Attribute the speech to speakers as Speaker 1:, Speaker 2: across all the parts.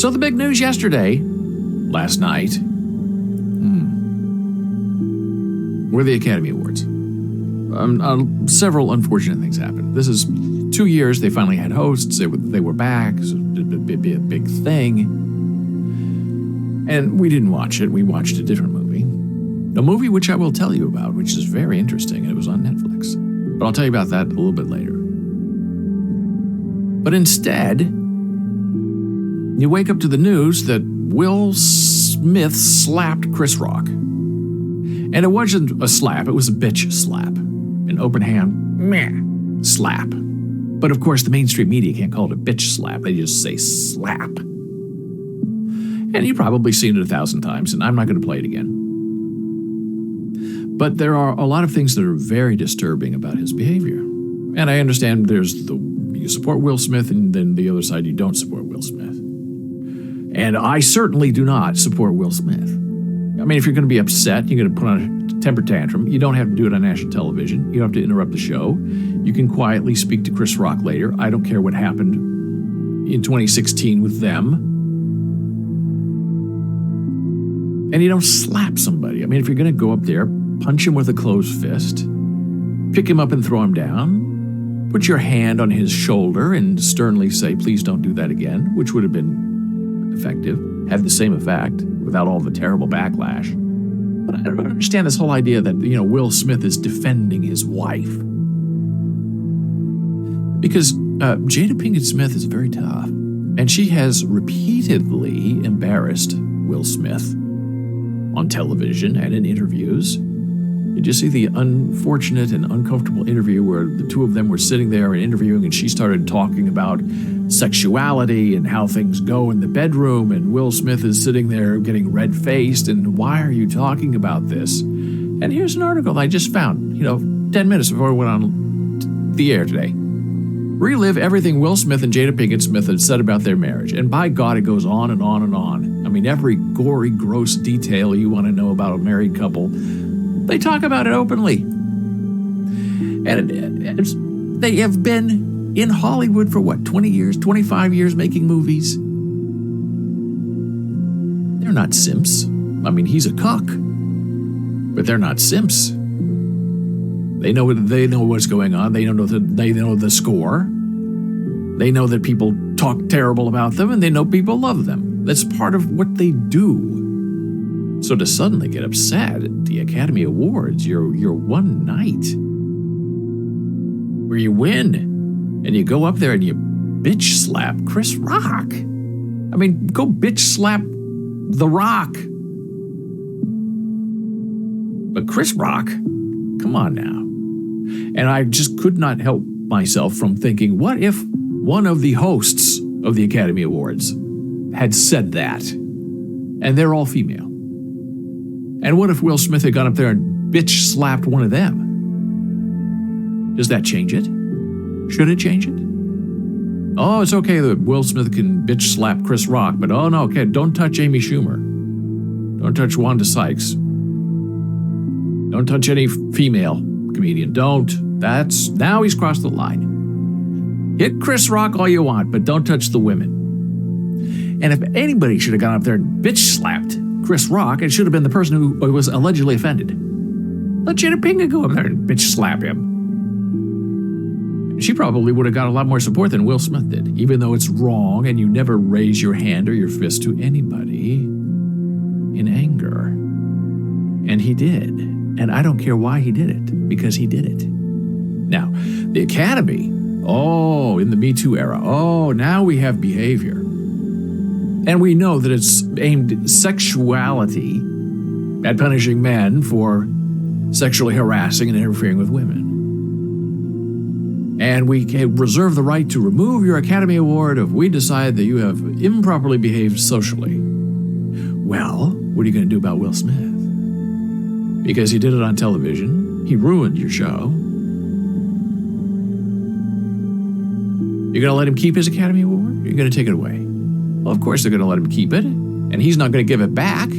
Speaker 1: So the big news yesterday, last night, were the Academy Awards. Several unfortunate things happened. This is 2 years. They finally had hosts. They were back. So it'd be a big thing. And we didn't watch it. We watched a different movie. A movie which I will tell you about, which is very interesting. It was on Netflix. But I'll tell you about that a little bit later. But instead, you wake up to the news that Will Smith slapped Chris Rock. And it wasn't a slap, it was a bitch slap. An open hand, meh, slap. But of course, the mainstream media can't call it a bitch slap, they just say slap. And you've probably seen it 1,000 times, and I'm not going to play it again. But there are a lot of things that are very disturbing about his behavior. And I understand you support Will Smith, and then the other side, you don't support Will Smith. And I certainly do not support Will Smith. I mean, if you're going to be upset, you're going to put on a temper tantrum. You don't have to do it on national television. You don't have to interrupt the show. You can quietly speak to Chris Rock later. I don't care what happened in 2016 with them. And you don't slap somebody. I mean, if you're going to go up there, punch him with a closed fist, pick him up and throw him down, put your hand on his shoulder and sternly say, please don't do that again, which would have been effective, had the same effect without all the terrible backlash. But I don't understand this whole idea that, Will Smith is defending his wife. Because Jada Pinkett Smith is very tough. And she has repeatedly embarrassed Will Smith on television and in interviews. Did you see the unfortunate and uncomfortable interview where the two of them were sitting there and interviewing, and she started talking about sexuality and how things go in the bedroom, and Will Smith is sitting there getting red-faced, and why are you talking about this? And here's an article I just found, 10 minutes before we went on the air today. Relive everything Will Smith and Jada Pinkett Smith had said about their marriage. And by God, it goes on and on and on. I mean, every gory, gross detail you want to know about a married couple, they talk about it openly. And they have been in Hollywood for 20 years, 25 years making movies. They're not simps. I mean, he's a cuck, but they're not simps. They know what's going on. They know the score. They know that people talk terrible about them, and they know people love them. That's part of what they do. So to suddenly get upset at the Academy Awards, your one night where you win, and you go up there and you bitch slap Chris Rock. I mean, go bitch slap The Rock. But Chris Rock, come on now. And I just could not help myself from thinking, what if one of the hosts of the Academy Awards had said that? And they're all female. And what if Will Smith had gone up there and bitch slapped one of them? Does that change it? Should it change it? Oh, it's okay that Will Smith can bitch slap Chris Rock, but oh no, okay, don't touch Amy Schumer. Don't touch Wanda Sykes. Don't touch any female comedian. Don't. Now he's crossed the line. Hit Chris Rock all you want, but don't touch the women. And if anybody should have gone up there and bitch slapped Chris Rock, it should have been the person who was allegedly offended. Let Jada Pinkett go up there and bitch slap him. She probably would have got a lot more support than Will Smith did, even though it's wrong and you never raise your hand or your fist to anybody in anger. And he did. And I don't care why he did it, because he did it. Now, the Academy, in the Me Too era, now we have behavior. And we know that it's aimed at sexuality, at punishing men for sexually harassing and interfering with women. And we can reserve the right to remove your Academy Award if we decide that you have improperly behaved socially. Well, what are you going to do about Will Smith? Because he did it on television. He ruined your show. You're going to let him keep his Academy Award? Or you're going to take it away? Well, of course they're going to let him keep it. And he's not going to give it back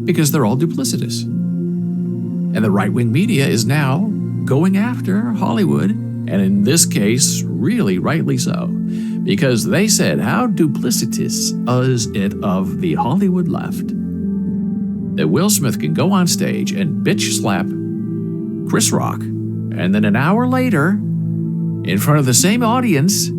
Speaker 1: because they're all duplicitous. And the right-wing media is now going after Hollywood. And in this case, really rightly so. because they said how duplicitous is it of the Hollywood left that Will Smith can go on stage and bitch slap Chris Rock, and then an hour later, in front of the same audience,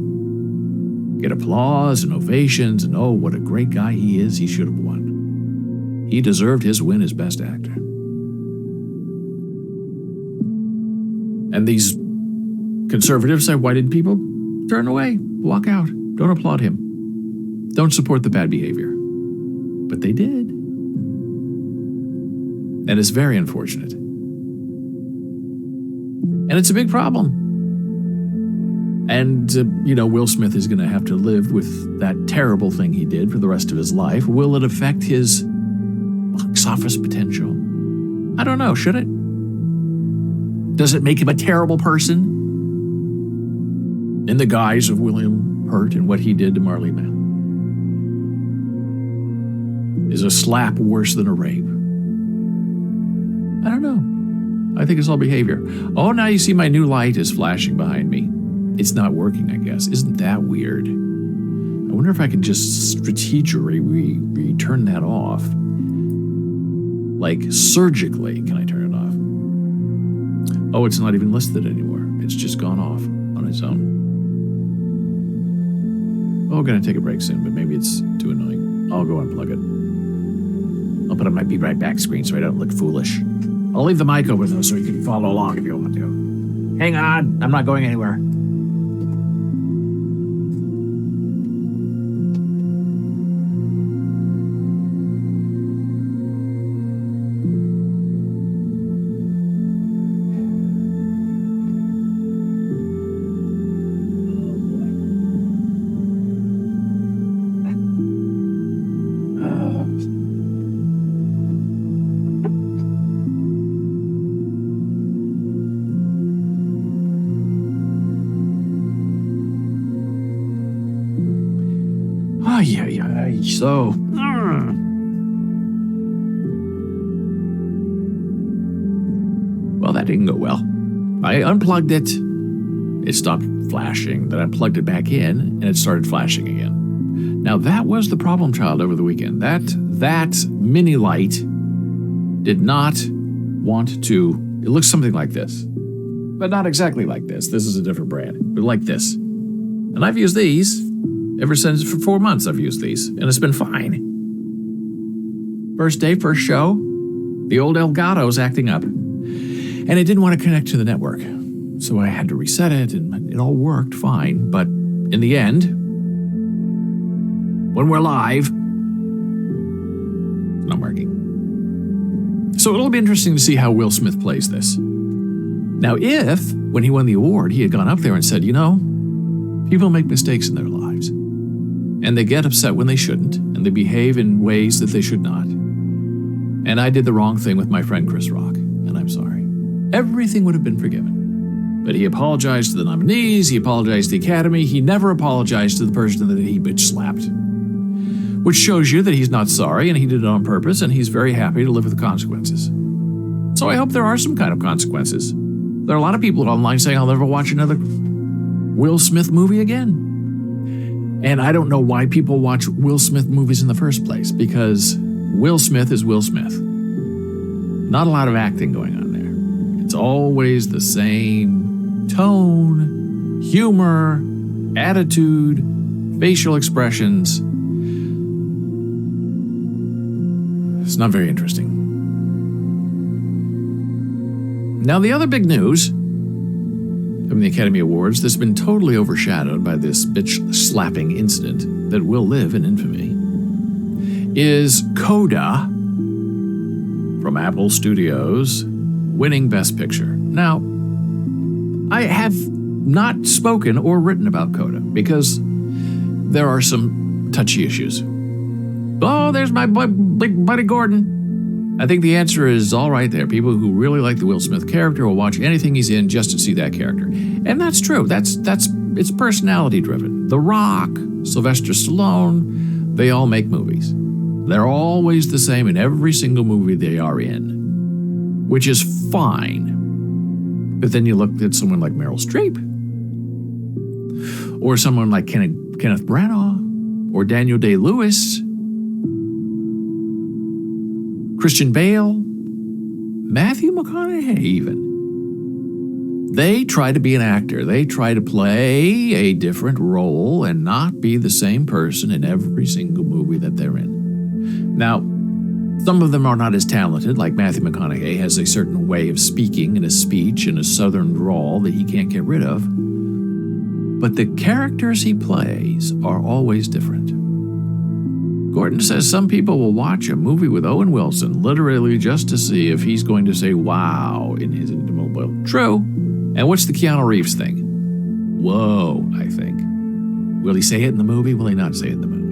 Speaker 1: get applause and ovations, and oh, what a great guy he is, he should have won. He deserved his win as Best Actor. And these conservatives say, why didn't people turn away, walk out, don't applaud him, don't support the bad behavior? But they did. And it's very unfortunate. And it's a big problem. And, Will Smith is going to have to live with that terrible thing he did for the rest of his life. Will it affect his box office potential? I don't know. Should it? Does it make him a terrible person? In the guise of William Hurt and what he did to Marley Mann? Is a slap worse than a rape? I don't know. I think it's all behavior. Oh, now you see my new light is flashing behind me. It's not working, I guess. Isn't that weird? I wonder if I can just strategically turn that off. Like surgically, can I turn it off? Oh, it's not even listed anymore. It's just gone off on its own. Oh, I'm going to take a break soon, but maybe it's too annoying. I'll go unplug it. I'll put on my Be Right Back screen so I don't look foolish. I'll leave the mic open, though, so you can follow along if you want to. Hang on. I'm not going anywhere. So, well, that didn't go well. I unplugged it. It stopped flashing. Then I plugged it back in, and it started flashing again. Now, that was the problem child over the weekend. That mini light did not want to. It looks something like this, but not exactly like this. This is a different brand, but like this. And I've used these. Ever since, for 4 months, I've used these, and it's been fine. First day, first show, the old Elgato's acting up, and it didn't want to connect to the network. So I had to reset it, and it all worked fine. But in the end, when we're live, it's not working. So it'll be interesting to see how Will Smith plays this. Now, if, when he won the award, he had gone up there and said, people make mistakes in their lives. And they get upset when they shouldn't, and they behave in ways that they should not. And I did the wrong thing with my friend Chris Rock, and I'm sorry. Everything would have been forgiven. But he apologized to the nominees, he apologized to the Academy, he never apologized to the person that he bitch slapped. Which shows you that he's not sorry, and he did it on purpose, and he's very happy to live with the consequences. So I hope there are some kind of consequences. There are a lot of people online saying, I'll never watch another Will Smith movie again. And I don't know why people watch Will Smith movies in the first place, because Will Smith is Will Smith. Not a lot of acting going on there. It's always the same tone, humor, attitude, facial expressions. It's not very interesting. Now, the other big news from the Academy Awards that's been totally overshadowed by this bitch slapping incident that will live in infamy is CODA from Apple Studios winning Best Picture. Now, I have not spoken or written about CODA because there are some touchy issues. Oh, there's my big buddy Gordon. I think the answer is all right there. People who really like the Will Smith character will watch anything he's in just to see that character. And that's true. It's personality driven. The Rock, Sylvester Stallone, they all make movies. They're always the same in every single movie they are in, which is fine. But then you look at someone like Meryl Streep or someone like Kenneth Kenneth Branagh or Daniel Day-Lewis, Christian Bale, Matthew McConaughey even. They try to be an actor. They try to play a different role and not be the same person in every single movie that they're in. Now, some of them are not as talented, like Matthew McConaughey has a certain way of speaking in his speech and a southern drawl that he can't get rid of. But the characters he plays are always different. Gordon says some people will watch a movie with Owen Wilson literally just to see if he's going to say wow in his automobile. True. And what's the Keanu Reeves thing? Whoa, I think. Will he say it in the movie? Will he not say it in the movie?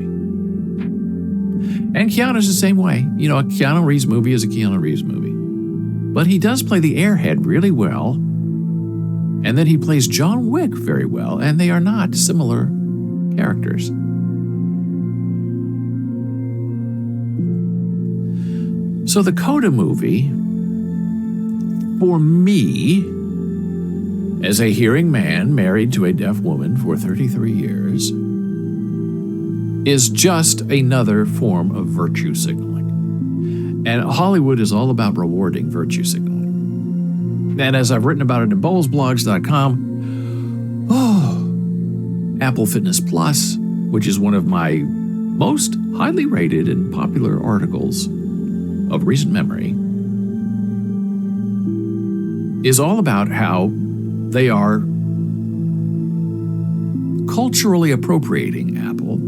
Speaker 1: And Keanu's the same way. You know, a Keanu Reeves movie is a Keanu Reeves movie. But he does play the airhead really well. And then he plays John Wick very well. And they are not similar characters. So the CODA movie, for me, as a hearing man married to a deaf woman for 33 years, is just another form of virtue signaling. And Hollywood is all about rewarding virtue signaling. And as I've written about it in bolesblogs.com, Apple Fitness Plus, which is one of my most highly rated and popular articles of recent memory, is all about how they are culturally appropriating Apple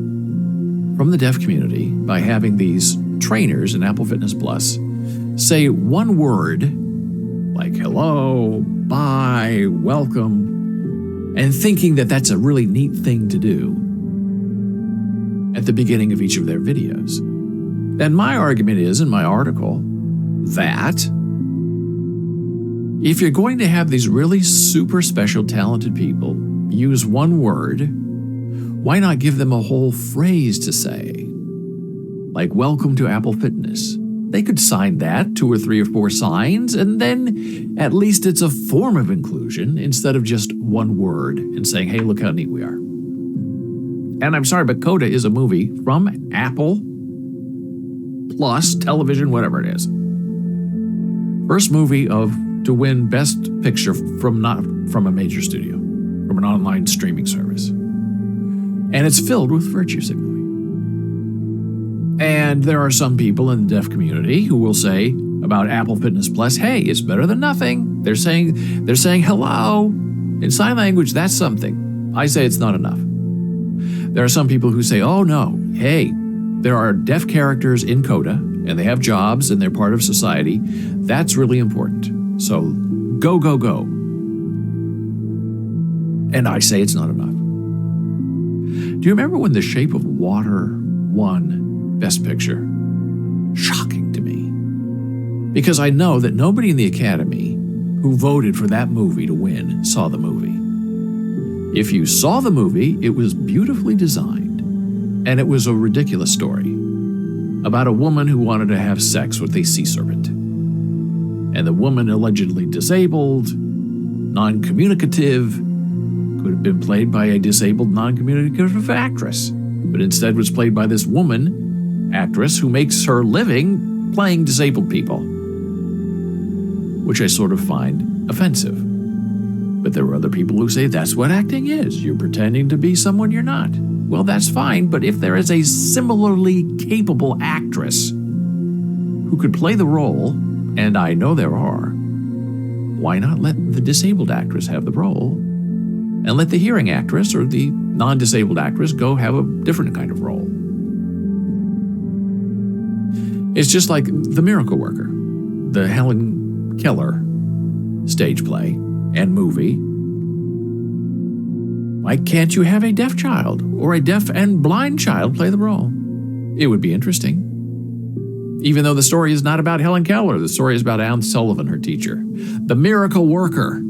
Speaker 1: from the deaf community by having these trainers in Apple Fitness Plus say one word like hello, bye, welcome, and thinking that that's a really neat thing to do at the beginning of each of their videos. And my argument is in my article that if you're going to have these really super special talented people use one word, why not give them a whole phrase to say? Like, welcome to Apple Fitness. They could sign that, 2 or 3 or 4 signs, and then at least it's a form of inclusion instead of just one word and saying, hey, look how neat we are. And I'm sorry, but CODA is a movie from Apple Plus television, whatever it is. First movie to win Best Picture from a major studio, from an online streaming service. And it's filled with virtue signaling. And there are some people in the deaf community who will say about Apple Fitness Plus, hey, it's better than nothing. They're saying hello. In sign language, that's something. I say it's not enough. There are some people who say, oh no, hey, there are deaf characters in CODA, and they have jobs, and they're part of society. That's really important. So go, go, go. And I say it's not enough. Do you remember when The Shape of Water won Best Picture? Shocking to me. Because I know that nobody in the Academy who voted for that movie to win saw the movie. If you saw the movie, it was beautifully designed. And it was a ridiculous story about a woman who wanted to have sex with a sea serpent. And the woman, allegedly disabled, non-communicative, could have been played by a disabled, non-communicative actress, but instead was played by this woman actress who makes her living playing disabled people, which I sort of find offensive. But there are other people who say that's what acting is. You're pretending to be someone you're not. Well, that's fine, but if there is a similarly capable actress who could play the role, and I know there are, why not let the disabled actress have the role and let the hearing actress or the non-disabled actress go have a different kind of role? It's just like The Miracle Worker, the Helen Keller stage play and movie. Why can't you have a deaf child or a deaf and blind child play the role? It would be interesting. Even though the story is not about Helen Keller, the story is about Anne Sullivan, her teacher. The Miracle Worker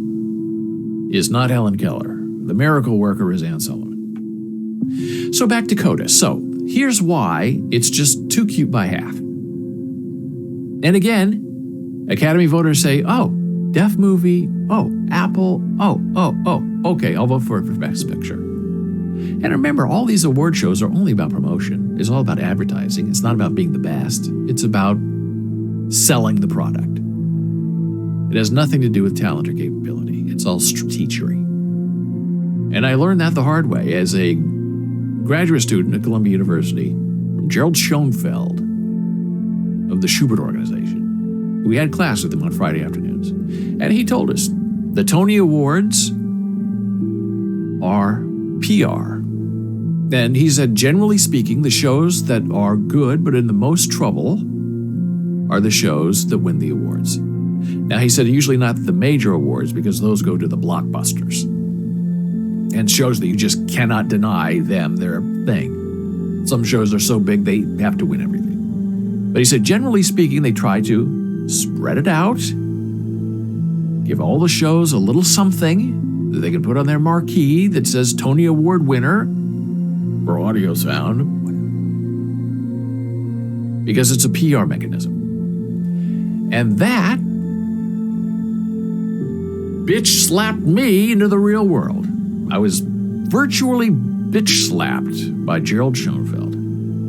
Speaker 1: is not Helen Keller. The Miracle Worker is Anne Sullivan. So back to CODA. So here's why it's just too cute by half. And again, Academy voters say, oh, deaf movie, oh, Apple, oh, okay, I'll vote for it for Best Picture. And remember, all these award shows are only about promotion. It's all about advertising. It's not about being the best. It's about selling the product. It has nothing to do with talent or capability. It's all strategery. And I learned that the hard way as a graduate student at Columbia University from Gerald Schoenfeld of the Schubert Organization. We had class with him on Friday afternoons. And he told us the Tony Awards are PR. And he said, generally speaking, the shows that are good but in the most trouble are the shows that win the awards. Now, he said usually not the major awards because those go to the blockbusters and shows that you just cannot deny them their thing. Some shows are so big they have to win everything. But he said, generally speaking, they try to spread it out, give all the shows a little something that they can put on their marquee that says Tony Award winner for audio sound, because it's a PR mechanism. And that bitch slapped me into the real world. I was virtually bitch slapped by Gerald Schoenfeld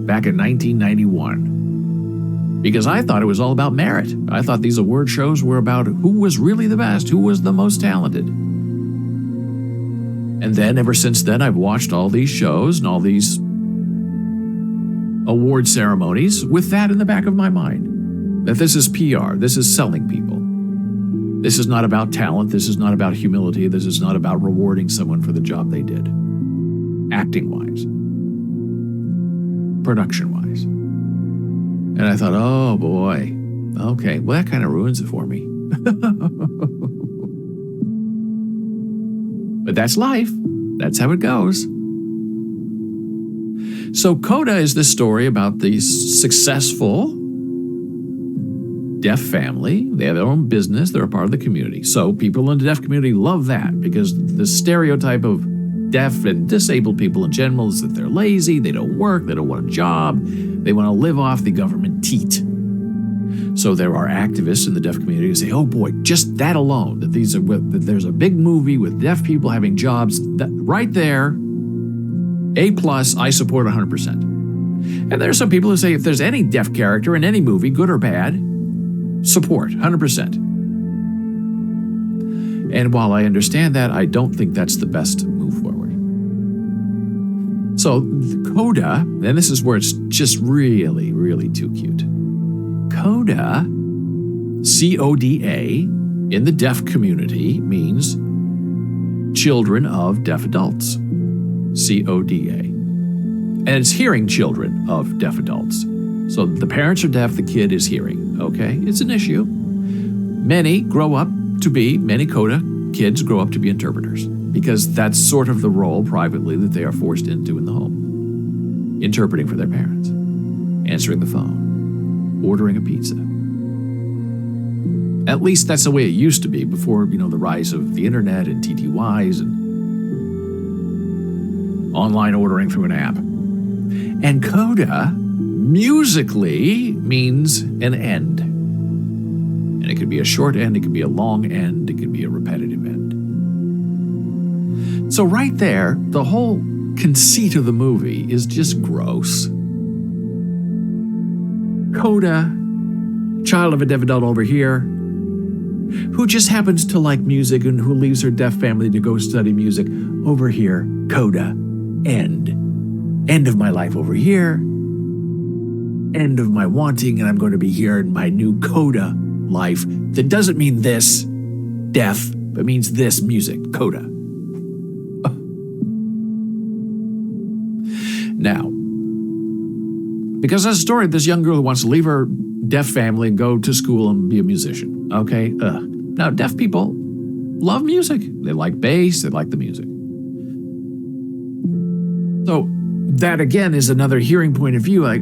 Speaker 1: back in 1991 because I thought it was all about merit. I thought these award shows were about who was really the best, who was the most talented. And then, ever since then, I've watched all these shows and all these award ceremonies with that in the back of my mind, that this is PR, this is selling people. This is not about talent, this is not about humility, this is not about rewarding someone for the job they did, acting-wise, production-wise. And I thought, oh boy, okay, well that kind of ruins it for me. But that's life. That's how it goes. So CODA is this story about the successful deaf family. They have their own business. They're a part of the community. So people in the deaf community love that because the stereotype of deaf and disabled people in general is that they're lazy, they don't work, they don't want a job, they want to live off the government teat. So there are activists in the deaf community who say, oh boy, just that alone, that there's a big movie with deaf people having jobs, that right there, A+, I support 100%. And there are some people who say if there's any deaf character in any movie, good or bad, support 100%. And while I understand that, I don't think that's the best move forward. So CODA, and this is where it's just really, really too cute. CODA, C-O-D-A, in the deaf community means children of deaf adults, C-O-D-A. And it's hearing children of deaf adults. So the parents are deaf, the kid is hearing, okay? It's an issue. Many CODA kids grow up to be interpreters because that's sort of the role privately that they are forced into in the home. Interpreting for their parents, answering the phone, ordering a pizza. At least that's the way it used to be before, the rise of the internet and TTYs and online ordering through an app. And CODA musically means an end. And it could be a short end, it could be a long end, it could be a repetitive end. So right there, the whole conceit of the movie is just gross. CODA, child of a deaf adult over here, who just happens to like music and who leaves her deaf family to go study music over here. CODA, end. End of my life over here. End of my wanting, and I'm going to be here in my new CODA life that doesn't mean this, deaf, but means this, music, CODA. Now, because there's a story of this young girl who wants to leave her deaf family and go to school and be a musician, okay? Now, deaf people love music. They like bass, they like the music. So that, again, is another hearing point of view, like,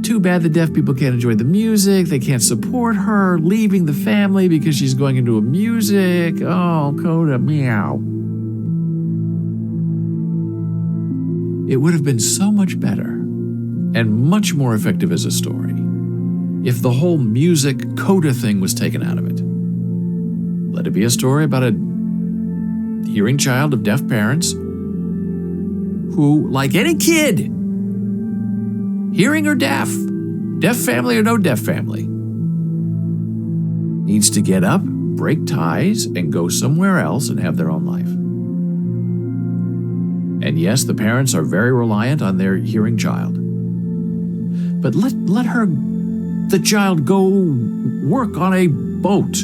Speaker 1: too bad the deaf people can't enjoy the music, they can't support her leaving the family because she's going into a music. Oh, CODA, meow. It would have been so much better and much more effective as a story if the whole music CODA thing was taken out of it. Let it be a story about a hearing child of deaf parents who, like any kid, hearing or deaf family or no deaf family, needs to get up, break ties, and go somewhere else and have their own life. And yes, the parents are very reliant on their hearing child. But let the child go work on a boat.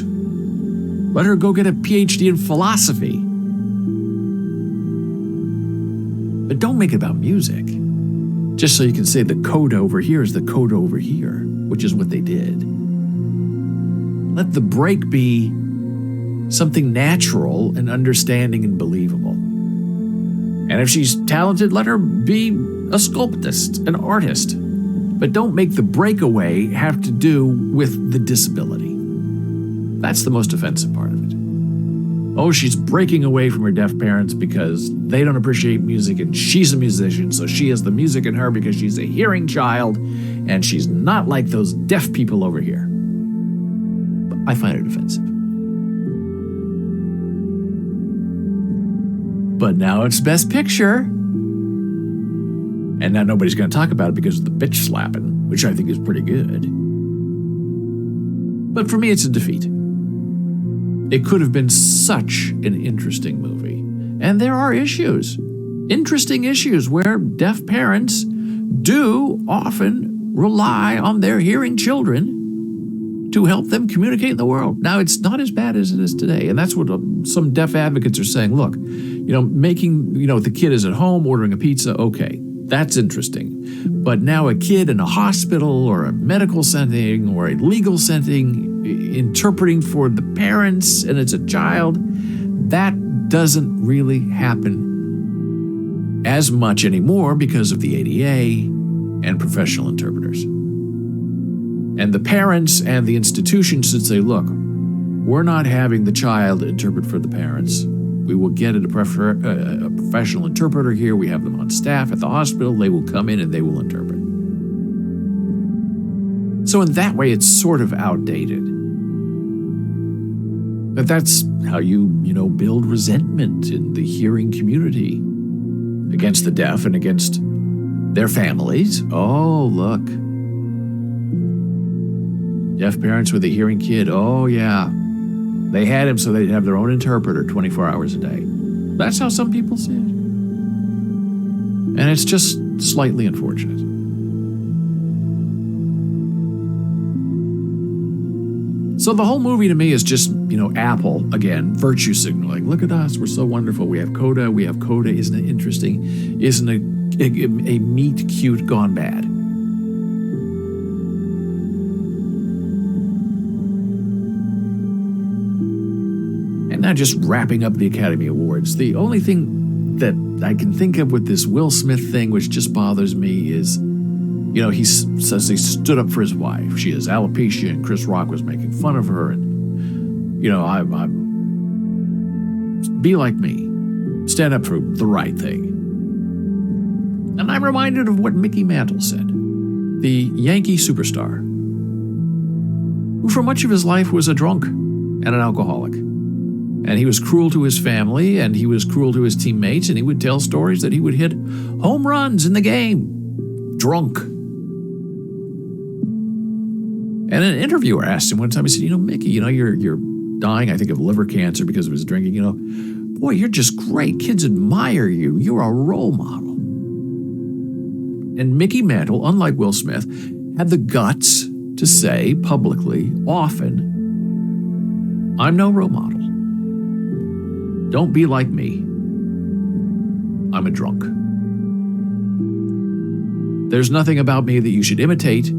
Speaker 1: Let her go get a PhD in philosophy. But don't make it about music. Just so you can say the CODA over here is the CODA over here, which is what they did. Let the break be something natural and understanding and believable. And if she's talented, let her be a sculptist, an artist. But don't make the breakaway have to do with the disability. That's the most offensive part of it. Oh, she's breaking away from her deaf parents because they don't appreciate music and she's a musician, so she has the music in her because she's a hearing child and she's not like those deaf people over here. I find it offensive. But now it's Best Picture. And now nobody's going to talk about it because of the bitch slapping, which I think is pretty good. But for me, it's a defeat. It could have been such an interesting movie. And there are issues, interesting issues, where deaf parents do often rely on their hearing children to help them communicate in the world. Now, it's not as bad as it is today. And that's what some deaf advocates are saying. Look, making, the kid is at home ordering a pizza, okay, that's interesting. But now a kid in a hospital or a medical setting or a legal setting interpreting for the parents and it's a child, that doesn't really happen as much anymore because of the ADA and professional interpreters. And the parents and the institution should say, look, we're not having the child interpret for the parents. We will get a professional interpreter here. We have them on staff at the hospital. They will come in and they will interpret. So in that way, it's sort of outdated. But that's how you build resentment in the hearing community against the deaf and against their families. Oh, look. Deaf parents with a hearing kid. Oh, yeah. They had him so they'd have their own interpreter 24 hours a day. That's how some people see it. And it's just slightly unfortunate. So the whole movie to me is just, Apple, again, virtue signaling. Look at us, we're so wonderful. We have CODA, Isn't it interesting? Isn't a meet cute gone bad? And now just wrapping up the Academy Awards, the only thing that I can think of with this Will Smith thing, which just bothers me, is he says he stood up for his wife. She has alopecia, and Chris Rock was making fun of her. And, be like me. Stand up for the right thing. And I'm reminded of what Mickey Mantle said, the Yankee superstar, who for much of his life was a drunk and an alcoholic. And he was cruel to his family, and he was cruel to his teammates, and he would tell stories that he would hit home runs in the game, drunk. And an interviewer asked him one time, he said, Mickey, you're dying, I think, of liver cancer because of his drinking, boy, you're just great. Kids admire you. You're a role model. And Mickey Mantle, unlike Will Smith, had the guts to say publicly, often, I'm no role model. Don't be like me. I'm a drunk. There's nothing about me that you should imitate.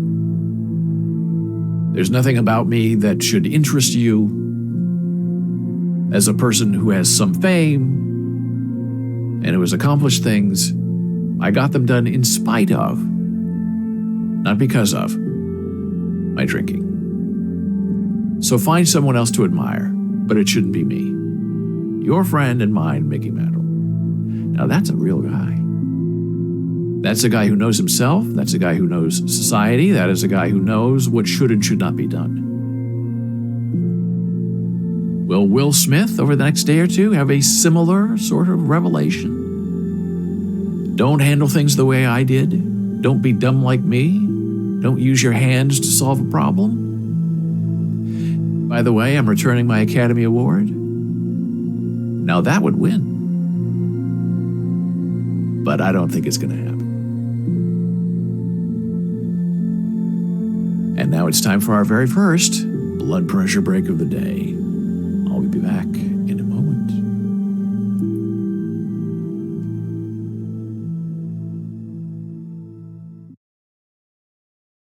Speaker 1: There's nothing about me that should interest you as a person who has some fame and who has accomplished things. I got them done in spite of, not because of, my drinking. So find someone else to admire, but it shouldn't be me. Your friend and mine, Mickey Mantle. Now that's a real guy. That's a guy who knows himself. That's a guy who knows society. That is a guy who knows what should and should not be done. Will Will Smith, over the next day or two, have a similar sort of revelation? Don't handle things the way I did. Don't be dumb like me. Don't use your hands to solve a problem. By the way, I'm returning my Academy Award. Now that would win. But I don't think it's going to happen. And now it's time for our very first blood pressure break of the day. I'll be back in a